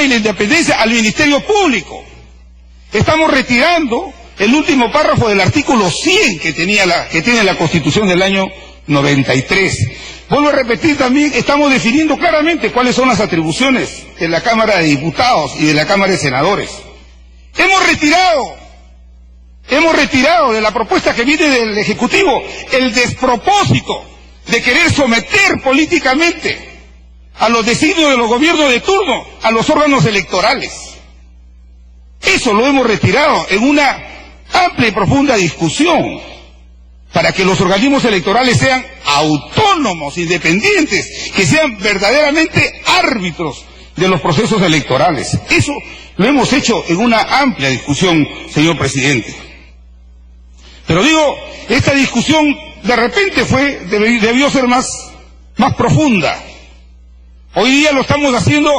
y la independencia al Ministerio Público. Estamos retirando el último párrafo del artículo 100 que tiene la Constitución del año 93. Vuelvo a repetir también, estamos definiendo claramente cuáles son las atribuciones de la Cámara de Diputados y de la Cámara de Senadores. Hemos retirado de la propuesta que viene del Ejecutivo el despropósito de querer someter políticamente a los designios de los gobiernos de turno a los órganos electorales. Eso lo hemos retirado en una amplia y profunda discusión para que los organismos electorales sean autónomos, independientes, que sean verdaderamente árbitros de los procesos electorales. Eso lo hemos hecho en una amplia discusión, señor presidente. Pero digo, esta discusión de repente debió ser más profunda. Hoy día lo estamos haciendo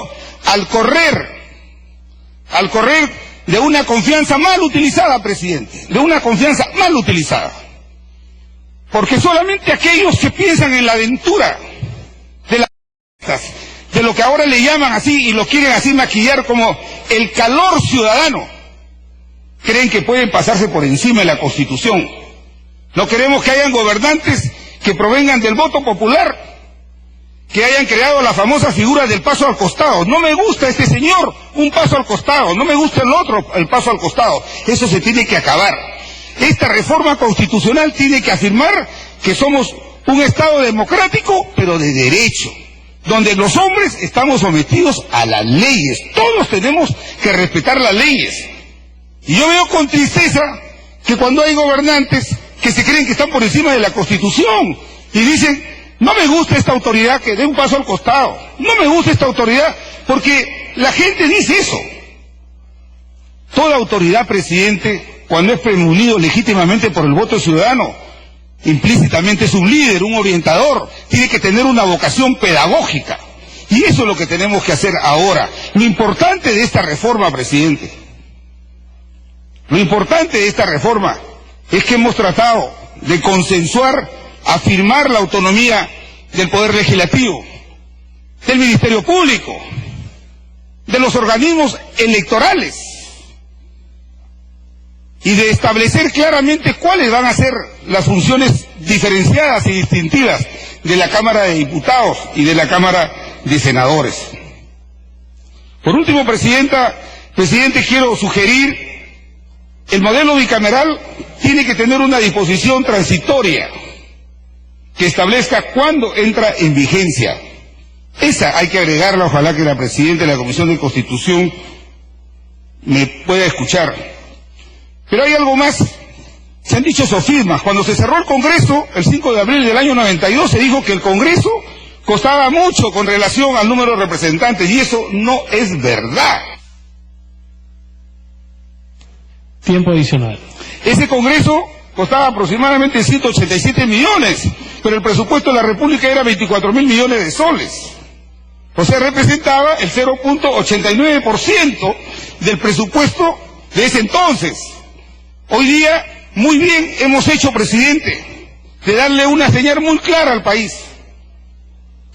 al correr de una confianza mal utilizada, presidente, de una confianza mal utilizada. Porque solamente aquellos que piensan en la aventura de lo que ahora le llaman así y lo quieren así maquillar como el calor ciudadano, creen que pueden pasarse por encima de la Constitución. No queremos que hayan gobernantes que provengan del voto popular, que hayan creado la famosa figura del paso al costado. No me gusta este señor, un paso al costado, no me gusta el otro, el paso al costado. Eso se tiene que acabar. Esta reforma constitucional tiene que afirmar que somos un Estado democrático, pero de derecho, donde los hombres estamos sometidos a las leyes. Todos tenemos que respetar las leyes. Y yo veo con tristeza que cuando hay gobernantes que se creen que están por encima de la Constitución y dicen, no me gusta esta autoridad que dé un paso al costado, no me gusta esta autoridad, porque la gente dice eso. Toda autoridad, presidente, cuando es premunido legítimamente por el voto ciudadano, implícitamente es un líder, un orientador, tiene que tener una vocación pedagógica. Y eso es lo que tenemos que hacer ahora. Lo importante de esta reforma, presidente, lo importante de esta reforma es que hemos tratado de consensuar, afirmar la autonomía del Poder Legislativo, del Ministerio Público, de los organismos electorales, y de establecer claramente cuáles van a ser las funciones diferenciadas y distintivas de la Cámara de Diputados y de la Cámara de Senadores. Por último, presidente, quiero sugerir, el modelo bicameral tiene que tener una disposición transitoria que establezca cuándo entra en vigencia. Esa hay que agregarla, ojalá que la presidenta de la Comisión de Constitución me pueda escuchar. Pero hay algo más. Se han dicho sofismas. Cuando se cerró el Congreso, el 5 de abril del año 92, se dijo que el Congreso costaba mucho con relación al número de representantes, y eso no es verdad. Tiempo adicional. Ese Congreso costaba aproximadamente 187 millones, pero el presupuesto de la República era 24.000 millones de soles. O sea, representaba el 0.89% del presupuesto de ese entonces. Hoy día, muy bien hemos hecho, presidente, de darle una señal muy clara al país.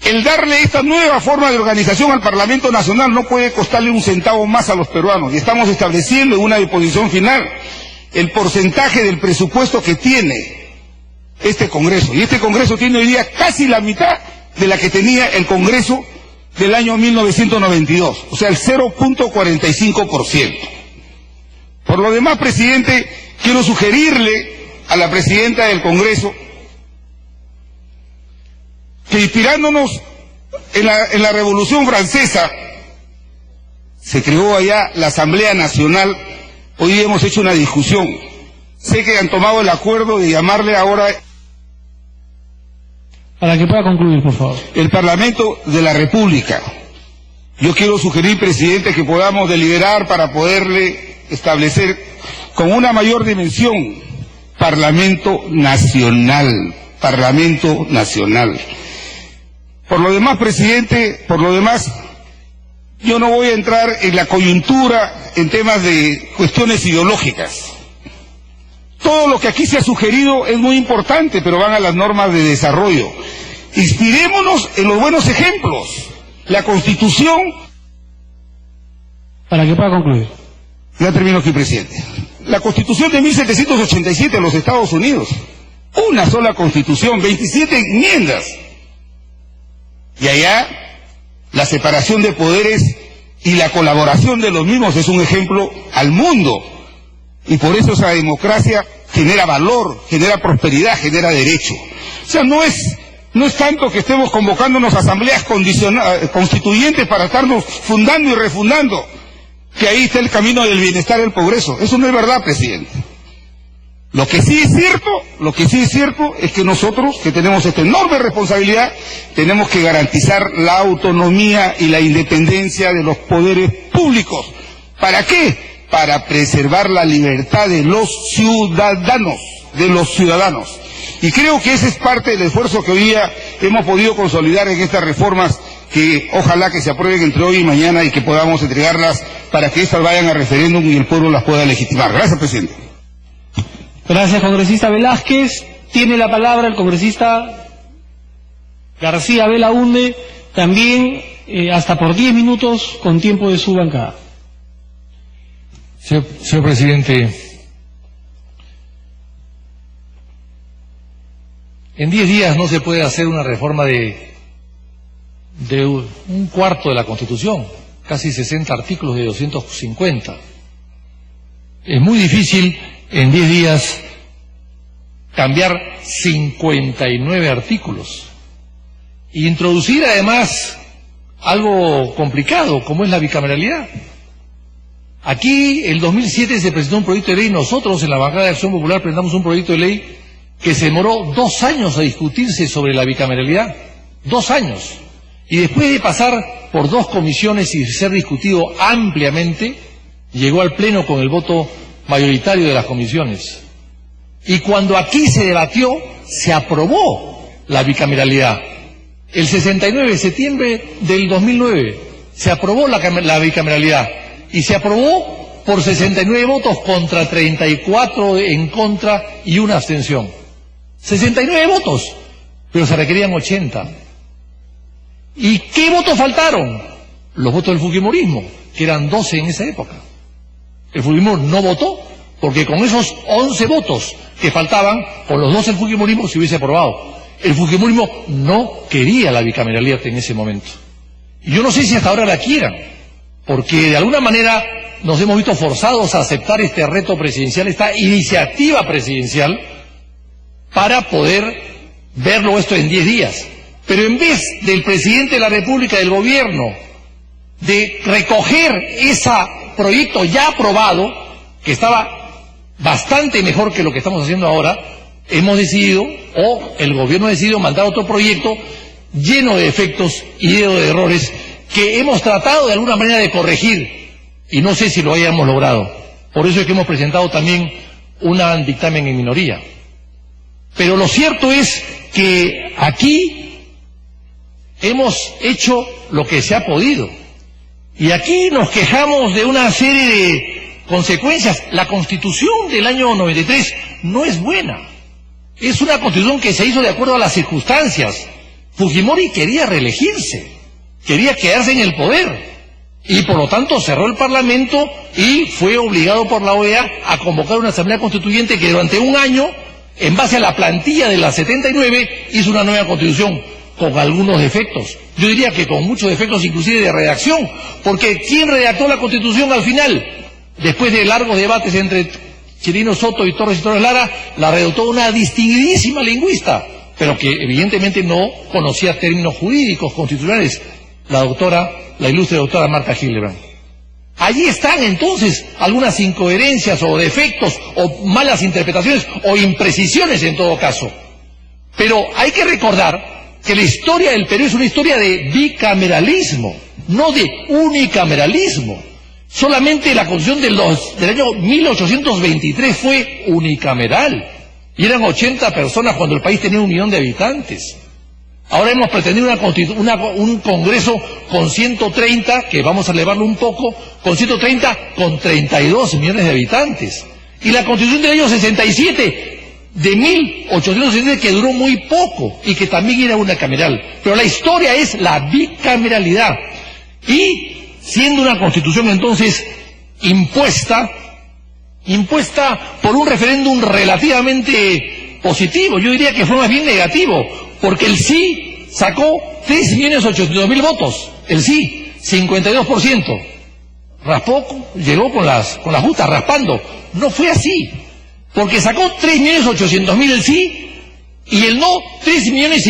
El darle esta nueva forma de organización al Parlamento Nacional no puede costarle un centavo más a los peruanos, y estamos estableciendo en una disposición final el porcentaje del presupuesto que tiene este Congreso. Y este Congreso tiene hoy día casi la mitad de la que tenía el Congreso del año 1992, o sea, el 0.45%. Por lo demás, presidente, quiero sugerirle a la presidenta del Congreso que, inspirándonos en la Revolución Francesa, se creó allá la Asamblea Nacional. Hoy día hemos hecho una discusión. Sé que han tomado el acuerdo de llamarle ahora, para que pueda concluir, por favor, el Parlamento de la República. Yo quiero sugerir, presidente, que podamos deliberar para poderle establecer con una mayor dimensión Parlamento Nacional. Parlamento Nacional. Por lo demás, presidente, yo no voy a entrar en la coyuntura en temas de cuestiones ideológicas. Todo lo que aquí se ha sugerido es muy importante, pero van a las normas de desarrollo. Inspirémonos en los buenos ejemplos. La Constitución Para que pueda concluir. Ya termino aquí, presidente. La Constitución de 1787 de los Estados Unidos, una sola Constitución, 27 enmiendas. Y allá, la separación de poderes y la colaboración de los mismos es un ejemplo al mundo. Y por eso esa democracia genera valor, genera prosperidad, genera derecho. O sea, no es tanto que estemos convocándonos a asambleas constituyentes para estarnos fundando y refundando, que ahí está el camino del bienestar y el progreso. Eso no es verdad, presidente. Lo que sí es cierto es que nosotros, que tenemos esta enorme responsabilidad, tenemos que garantizar la autonomía y la independencia de los poderes públicos. ¿Para qué? Para preservar la libertad de los ciudadanos, Y creo que ese es parte del esfuerzo que hoy día hemos podido consolidar en estas reformas, que ojalá que se aprueben entre hoy y mañana y que podamos entregarlas para que estas vayan a referéndum y el pueblo las pueda legitimar. Gracias, presidente. Gracias, congresista Velázquez. Tiene la palabra el congresista García Belaunde, también hasta por 10 minutos con tiempo de su bancada. Señor presidente, en 10 días no se puede hacer una reforma de un cuarto de la Constitución, casi 60 artículos de 250. Es muy difícil en 10 días cambiar 59 artículos e introducir además algo complicado como es la bicameralidad. Aquí, el 2007 se presentó un proyecto de ley, nosotros en la bancada de Acción Popular presentamos un proyecto de ley que se demoró 2 años a discutirse sobre la bicameralidad, 2 años, y después de pasar por 2 comisiones y ser discutido ampliamente, llegó al Pleno con el voto mayoritario de las comisiones. Y cuando aquí se debatió, se aprobó la bicameralidad. El 69 de septiembre del 2009 se aprobó la bicameralidad. Y se aprobó por 69 votos contra 34 en contra y 1 abstención. 69 votos, pero se requerían 80. ¿Y qué votos faltaron? Los votos del fujimorismo, que eran 12 en esa época. El fujimorismo no votó, porque con esos 11 votos que faltaban, con los 12 del fujimorismo se hubiese aprobado. El fujimorismo no quería la bicameralidad en ese momento. Y yo no sé si hasta ahora la quieran, porque de alguna manera nos hemos visto forzados a aceptar este reto presidencial, esta iniciativa presidencial, para poder verlo esto en 10 días. Pero en vez del presidente de la República, del gobierno, de recoger ese proyecto ya aprobado, que estaba bastante mejor que lo que estamos haciendo ahora, hemos decidido, o el gobierno ha decidido mandar otro proyecto lleno de defectos y lleno de errores, que hemos tratado de alguna manera de corregir, y no sé si lo hayamos logrado. Por eso es que hemos presentado también un dictamen en minoría. Pero lo cierto es que aquí hemos hecho lo que se ha podido. Y aquí nos quejamos de una serie de consecuencias. La Constitución del año 93 no es buena. Es una Constitución que se hizo de acuerdo a las circunstancias. Fujimori quería reelegirse, quería quedarse en el poder, y por lo tanto cerró el Parlamento y fue obligado por la OEA a convocar una asamblea constituyente que durante un año, en base a la plantilla de la 79, hizo una nueva Constitución con algunos defectos. Yo diría que con muchos defectos inclusive de redacción, porque ¿quién redactó la Constitución al final? Después de largos debates entre Chirino Soto y Torres Lara, la redactó una distinguidísima lingüista, pero que evidentemente no conocía términos jurídicos constitucionales, la ilustre doctora Marta Hildebrand. Allí están entonces algunas incoherencias o defectos o malas interpretaciones o imprecisiones en todo caso. Pero hay que recordar que la historia del Perú es una historia de bicameralismo, no de unicameralismo. Solamente la Constitución del año 1823 fue unicameral, y eran 80 personas cuando el país tenía 1 millón de habitantes. Ahora hemos pretendido un Congreso con 130, que vamos a elevarlo un poco, con 130, con 32 millones de habitantes. Y la Constitución del año 67, de 1867, que duró muy poco, y que también era unicameral. Pero la historia es la bicameralidad. Y siendo una constitución entonces impuesta por un referéndum relativamente positivo. Yo diría que fue más bien negativo, porque el sí sacó 3.800.000 votos, el sí, 52%. Raspó, llegó con las justas raspando. No fue así, porque sacó 3.800.000 el sí y el no 3,5 millones.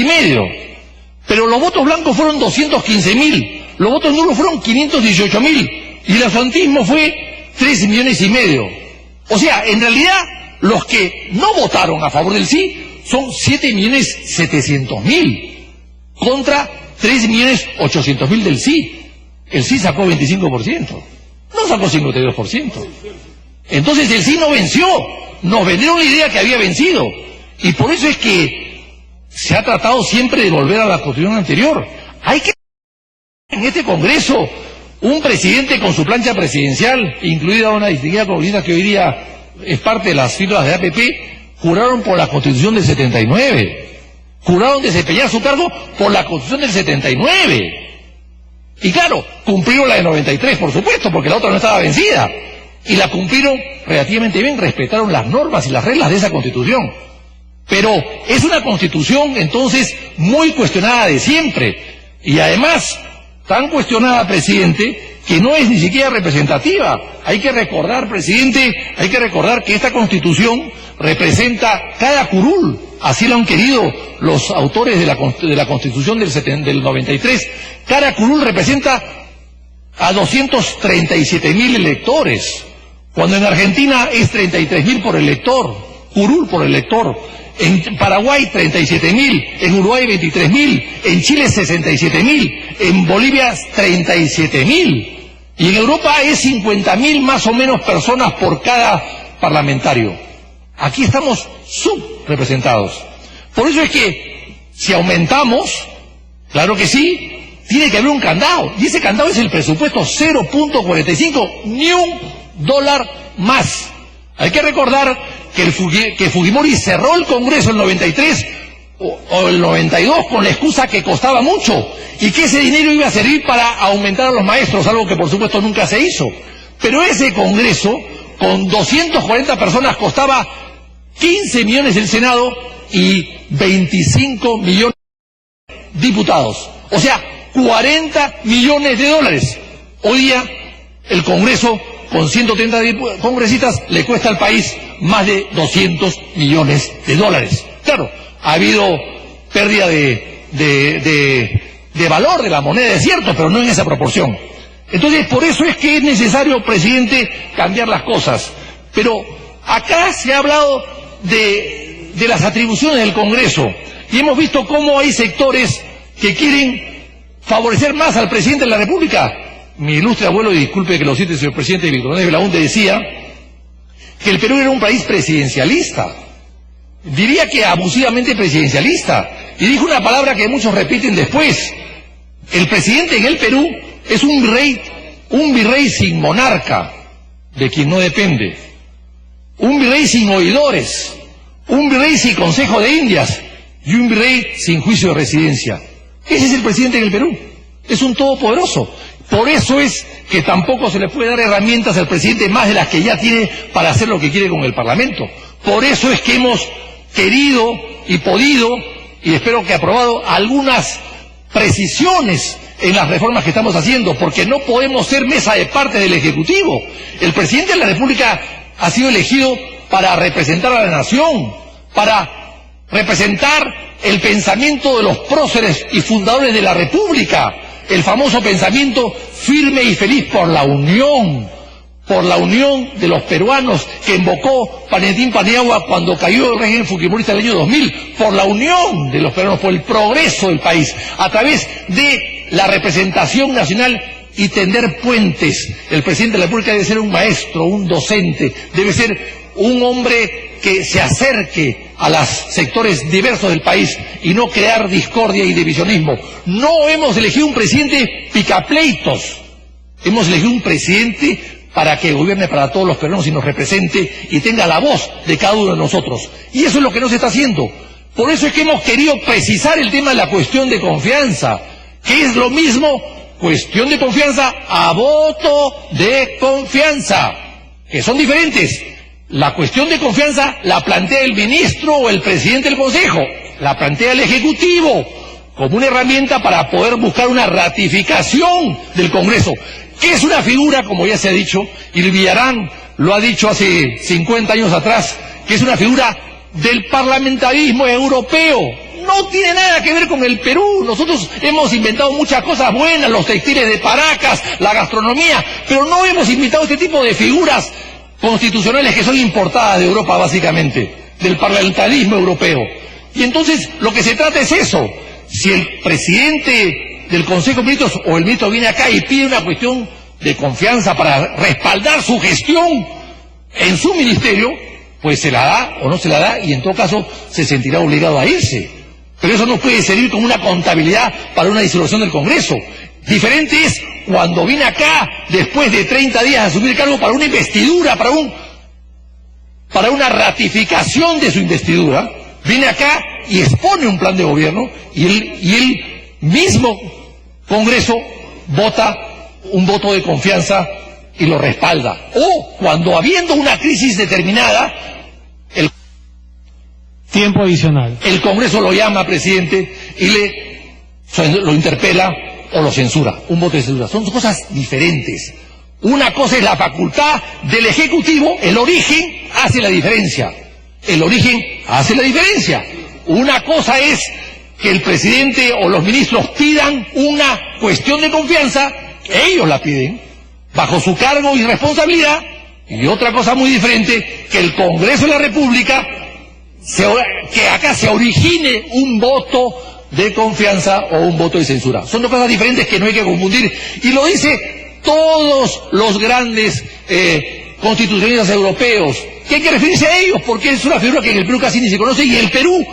Pero los votos blancos fueron 215.000, los votos nulos fueron 518.000 y el absentismo fue 13,5 millones. O sea, en realidad, los que no votaron a favor del sí son 7.700.000 contra 3.800.000 del sí. El sí sacó 25%, no sacó 52%. Entonces el sí no venció, nos vendieron la idea que había vencido. Y por eso es que se ha tratado siempre de volver a la constitución anterior. Hay que en este Congreso un presidente con su plancha presidencial, incluida una distinguida congresista que hoy día es parte de las filas de APP, juraron por la Constitución del 79. Juraron desempeñar su cargo por la Constitución del 79. Y claro, cumplieron la de 93, por supuesto, porque la otra no estaba vencida. Y la cumplieron relativamente bien, respetaron las normas y las reglas de esa Constitución. Pero es una Constitución, entonces, muy cuestionada de siempre. Y además, tan cuestionada, presidente, que no es ni siquiera representativa. Hay que recordar, presidente, hay que recordar que esta Constitución representa cada curul. Así lo han querido los autores de la Constitución del 93. Cada curul representa a 237.000 electores, cuando en Argentina es 33.000 por elector, curul por elector. En Paraguay 37.000, en Uruguay 23.000, en Chile 67.000, en Bolivia 37.000. Y en Europa es 50.000 más o menos personas por cada parlamentario. Aquí estamos subrepresentados. Por eso es que si aumentamos, claro que sí, tiene que haber un candado. Y ese candado es el presupuesto 0.45, ni $1 más. Hay que recordar que Fujimori cerró el Congreso en el 93 o el 92 con la excusa que costaba mucho y que ese dinero iba a servir para aumentar a los maestros, algo que por supuesto nunca se hizo. Pero ese Congreso, con 240 personas, costaba 15 millones el Senado y 25 millones diputados. O sea, 40 millones de dólares. Hoy día el Congreso, con 130 congresistas, le cuesta al país más de 200 millones de dólares. Claro, ha habido pérdida de valor de la moneda, es cierto, pero no en esa proporción. Entonces, por eso es que es necesario, presidente, cambiar las cosas. Pero acá se ha hablado de las atribuciones del Congreso y hemos visto cómo hay sectores que quieren favorecer más al presidente de la República. Mi ilustre abuelo, y disculpe que lo cite, señor presidente, Víctor Manuel Belaúnde, decía que el Perú era un país presidencialista, diría que abusivamente presidencialista, y dijo una palabra que muchos repiten después: el presidente en el Perú es un virrey sin monarca, de quien no depende, un virrey sin oidores, un virrey sin consejo de Indias y un virrey sin juicio de residencia. Ese es el presidente en el Perú, es un todopoderoso. Por eso es que tampoco se le puede dar herramientas al presidente más de las que ya tiene para hacer lo que quiere con el Parlamento. Por eso es que hemos querido y podido, y espero que aprobado, algunas precisiones en las reformas que estamos haciendo, porque no podemos ser mesa de parte del Ejecutivo. El presidente de la República ha sido elegido para representar a la nación, para representar el pensamiento de los próceres y fundadores de la República, el famoso pensamiento firme y feliz por la unión de los peruanos que invocó Valentín Paniagua cuando cayó el régimen fujimorista en el año 2000, por la unión de los peruanos, por el progreso del país, a través de la representación nacional y tender puentes. El presidente de la República debe ser un maestro, un docente, debe ser un hombre que se acerque a los sectores diversos del país y no crear discordia y divisionismo. No hemos elegido un presidente picapleitos, hemos elegido un presidente para que gobierne para todos los peruanos y nos represente y tenga la voz de cada uno de nosotros. Y eso es lo que no se está haciendo. Por eso es que hemos querido precisar el tema de la cuestión de confianza, que es lo mismo cuestión de confianza a voto de confianza, que son diferentes. La cuestión de confianza la plantea el ministro o el presidente del Consejo, la plantea el Ejecutivo como una herramienta para poder buscar una ratificación del Congreso, que es una figura, como ya se ha dicho, y Villarán lo ha dicho hace 50 años atrás, que es una figura del parlamentarismo europeo. No tiene nada que ver con el Perú. Nosotros hemos inventado muchas cosas buenas, los textiles de Paracas, la gastronomía, pero no hemos inventado este tipo de figuras constitucionales que son importadas de Europa, básicamente, del parlamentarismo europeo. Y entonces lo que se trata es eso. Si el presidente del Consejo de Ministros o el ministro viene acá y pide una cuestión de confianza para respaldar su gestión en su ministerio, pues se la da o no se la da, y en todo caso se sentirá obligado a irse. Pero eso no puede servir como una contabilidad para una disolución del Congreso. Diferente es cuando viene acá después de 30 días a asumir el cargo para una investidura, para una ratificación de su investidura. Viene acá y expone un plan de gobierno y el mismo Congreso vota un voto de confianza y lo respalda. O cuando, habiendo una crisis determinada, el tiempo adicional, el Congreso lo llama, presidente, y lo interpela o lo censura. Un voto de censura. Son cosas diferentes. Una cosa es la facultad del Ejecutivo, el origen hace la diferencia. El origen hace la diferencia. Una cosa es que el presidente o los ministros pidan una cuestión de confianza, ellos la piden, bajo su cargo y responsabilidad, y otra cosa muy diferente, que el Congreso de la República, que acá se origine un voto de confianza o un voto de censura. Son dos cosas diferentes que no hay que confundir, y lo dice todos los grandes constitucionalistas europeos, que hay que referirse a ellos, porque es una figura que en el Perú casi ni se conoce, y el Perú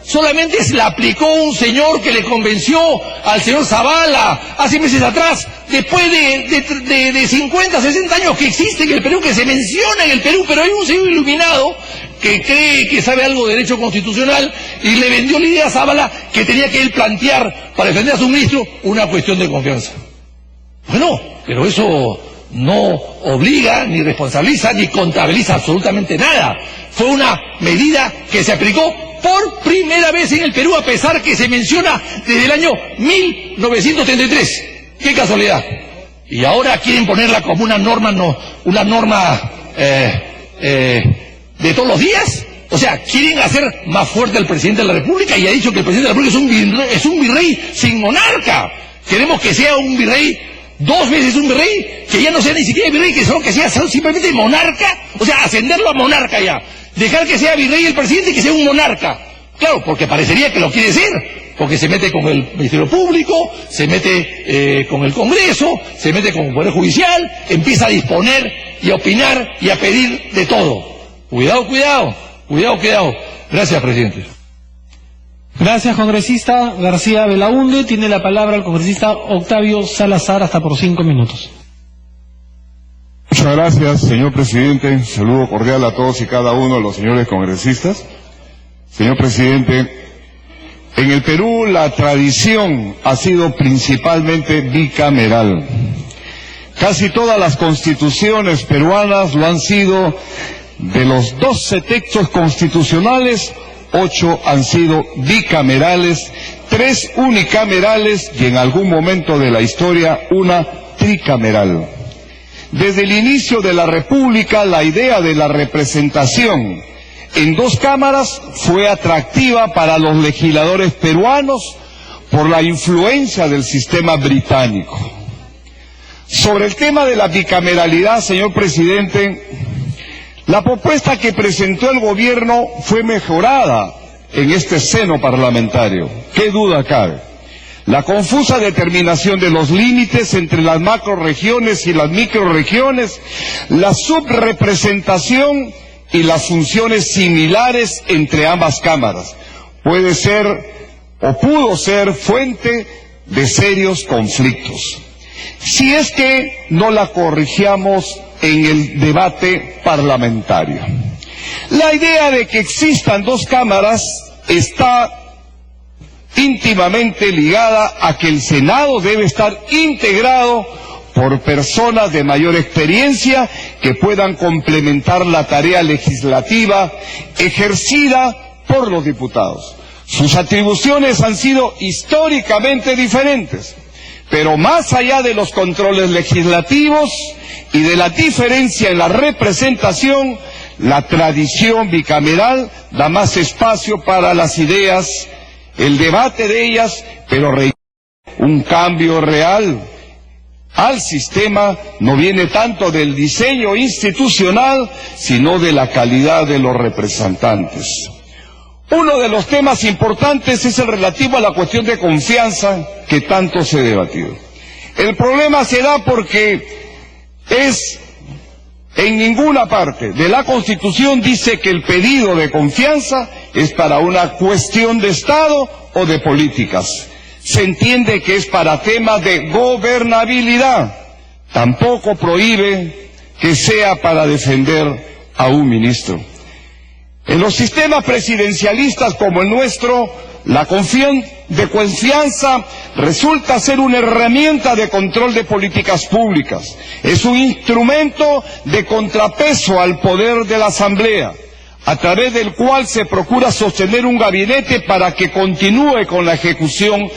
solamente se la aplicó un señor que le convenció al señor Zavala hace meses atrás, después de 50, 60 años que existe en el Perú, que se menciona en el Perú, pero hay un señor iluminado que cree que sabe algo de derecho constitucional y le vendió la idea a Zavala que tenía que él plantear para defender a su ministro una cuestión de confianza. Bueno, pero eso no obliga, ni responsabiliza, ni contabiliza absolutamente nada. Fue una medida que se aplicó por primera vez en el Perú, a pesar que se menciona desde el año 1933. ¡Qué casualidad! Y ahora quieren ponerla como una norma, de todos los días. O sea, quieren hacer más fuerte al presidente de la República, y ha dicho que el presidente de la República es un virrey sin monarca. Queremos que sea un virrey, 2 veces un virrey, que ya no sea ni siquiera virrey, que sea simplemente monarca, o sea, ascenderlo a monarca ya. Dejar que sea virrey el presidente y que sea un monarca. Claro, porque parecería que lo quiere ser, porque se mete con el Ministerio Público, se mete con el Congreso, se mete con el Poder Judicial, empieza a disponer y a opinar y a pedir de todo. Cuidado, cuidado, cuidado, cuidado. Gracias, presidente. Gracias, congresista García Belaúnde. Tiene la palabra el congresista Octavio Salazar, hasta por 5 minutos. Muchas gracias, señor presidente. Saludo cordial a todos y cada uno de los señores congresistas. Señor presidente, en el Perú la tradición ha sido principalmente bicameral. Casi todas las constituciones peruanas lo han sido. De los 12 textos constitucionales, 8 han sido bicamerales, 3 unicamerales y en algún momento de la historia una tricameral. Desde el inicio de la República, la idea de la representación en 2 cámaras fue atractiva para los legisladores peruanos por la influencia del sistema británico. Sobre el tema de la bicameralidad, señor presidente, la propuesta que presentó el gobierno fue mejorada en este seno parlamentario. ¿Qué duda cabe? La confusa determinación de los límites entre las macrorregiones y las microrregiones, la subrepresentación y las funciones similares entre ambas cámaras puede ser o pudo ser fuente de serios conflictos, si es que no la corrigíamos en el debate parlamentario. La idea de que existan 2 cámaras está íntimamente ligada a que el Senado debe estar integrado por personas de mayor experiencia que puedan complementar la tarea legislativa ejercida por los diputados. Sus atribuciones han sido históricamente diferentes, pero más allá de los controles legislativos y de la diferencia en la representación, la tradición bicameral da más espacio para las ideas, el debate de ellas, pero un cambio real al sistema no viene tanto del diseño institucional, sino de la calidad de los representantes. Uno de los temas importantes es el relativo a la cuestión de confianza que tanto se ha debatido. El problema se da porque en ninguna parte de la Constitución dice que el pedido de confianza es para una cuestión de Estado o de políticas. Se entiende que es para temas de gobernabilidad. Tampoco prohíbe que sea para defender a un ministro. En los sistemas presidencialistas como el nuestro, la cuestión de confianza resulta ser una herramienta de control de políticas públicas. Es un instrumento de contrapeso al poder de la Asamblea, a través del cual se procura sostener un gabinete para que continúe con la ejecución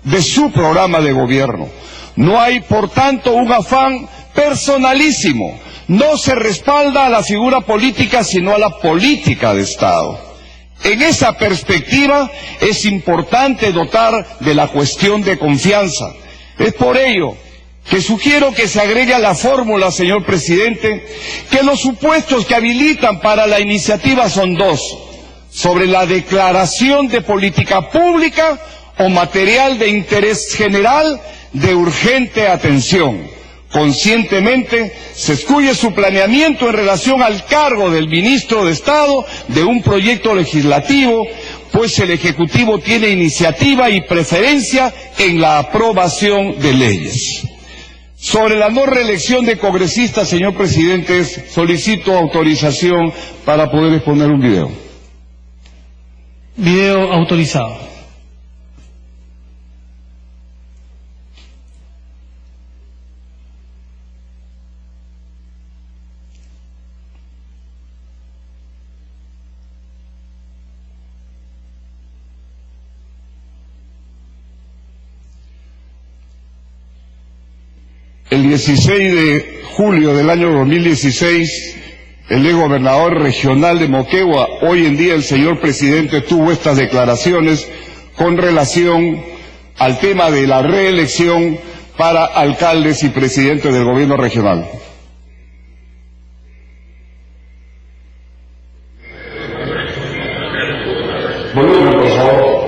de su programa de gobierno. No hay, por tanto, un afán personalísimo. No se respalda a la figura política, sino a la política de Estado. En esa perspectiva es importante dotar de la cuestión de confianza. Es por ello que sugiero que se agregue a la fórmula, señor presidente, que los supuestos que habilitan para la iniciativa son dos: sobre la declaración de política pública o material de interés general de urgente atención. Conscientemente se excluye su planeamiento en relación al cargo del ministro de Estado de un proyecto legislativo, pues el Ejecutivo tiene iniciativa y preferencia en la aprobación de leyes. Sobre la no reelección de congresistas, señor presidente, solicito autorización para poder exponer un video. Video autorizado. El 16 de julio del año 2016, el ex gobernador regional de Moquegua, hoy en día el señor presidente, tuvo estas declaraciones con relación al tema de la reelección para alcaldes y presidentes del gobierno regional. Volumen, por favor.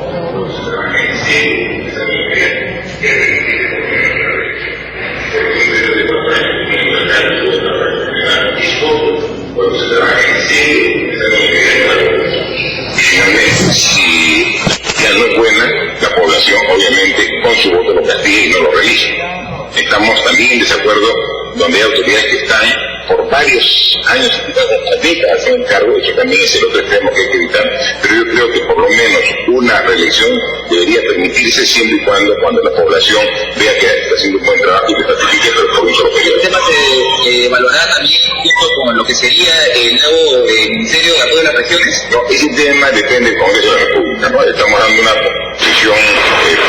Si ya no es buena, la población obviamente con su voto lo castiga y no lo realiza. Estamos también en desacuerdo donde hay autoridades que están por varios años, décadas en el cargo, y que también es el otro extremo que hay que evitar. Pero yo creo que por lo menos una reelección debería permitirse siempre y cuando la población vea que está haciendo un buen trabajo y que certifique, pero por un solo periodo. El tema se evaluará también junto con lo que sería el nuevo Ministerio de Apoyo de las Regiones. No, ese tema depende del Congreso de la República, ¿no? Estamos dando una posición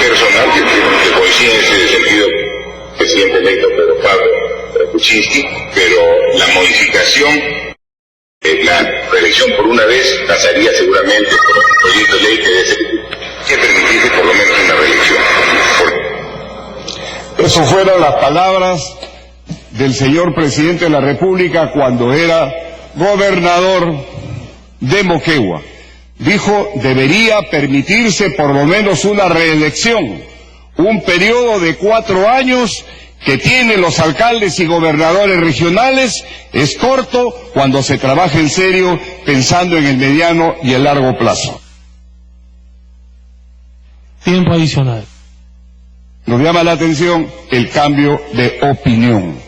personal que coincide en ese sentido, presidente electo Pedro Pablo Kuczynski, pero la modificación, la reelección por una vez pasaría seguramente por un proyecto de ley que debe ser que permitirse por lo menos una reelección. Eso fueron las palabras del señor presidente de la República cuando era gobernador de Moquegua. Dijo, debería permitirse por lo menos una reelección, un periodo de 4 años que tienen los alcaldes y gobernadores regionales. Es corto cuando se trabaja en serio pensando en el mediano y el largo plazo. Tiempo adicional. Nos llama la atención el cambio de opinión.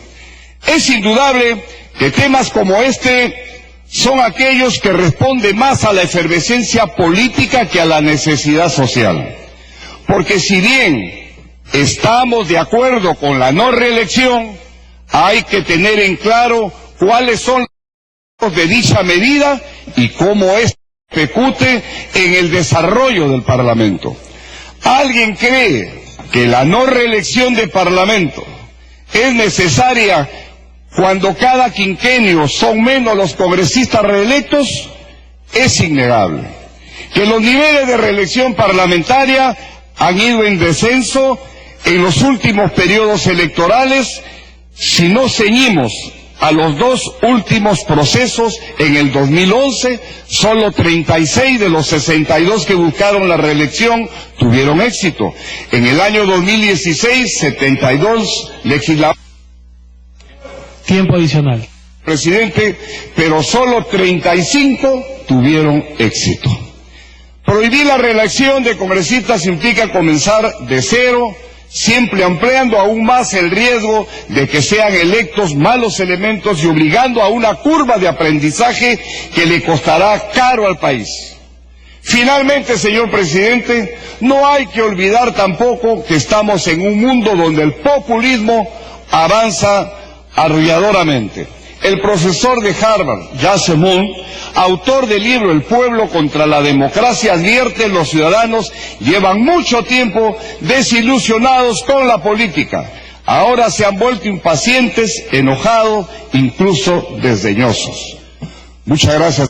Es indudable que temas como este son aquellos que responden más a la efervescencia política que a la necesidad social. porque si bien estamos de acuerdo con la no reelección, hay que tener en claro cuáles son los de dicha medida y cómo es ejecute en el desarrollo del Parlamento. ¿Alguien cree que la no reelección de Parlamento es necesaria cuando cada quinquenio son menos los congresistas reelectos? Es innegable. Que los niveles de reelección parlamentaria han ido en descenso en los últimos periodos electorales si no ceñimos a los dos últimos procesos. En el 2011, solo 36 de los 62 que buscaron la reelección tuvieron éxito. En el año 2016, 72 legisladores. Tiempo adicional. Presidente, pero solo 35 tuvieron éxito. Prohibir la reelección de congresistas implica comenzar de cero, siempre ampliando aún más el riesgo de que sean electos malos elementos y obligando a una curva de aprendizaje que le costará caro al país. Finalmente, señor presidente, no hay que olvidar tampoco que estamos en un mundo donde el populismo avanza arrolladoramente. El profesor de Harvard, Yasser Moon, autor del libro El pueblo contra la democracia, advierte: los ciudadanos llevan mucho tiempo desilusionados con la política. Ahora se han vuelto impacientes, enojados, incluso desdeñosos. Muchas gracias.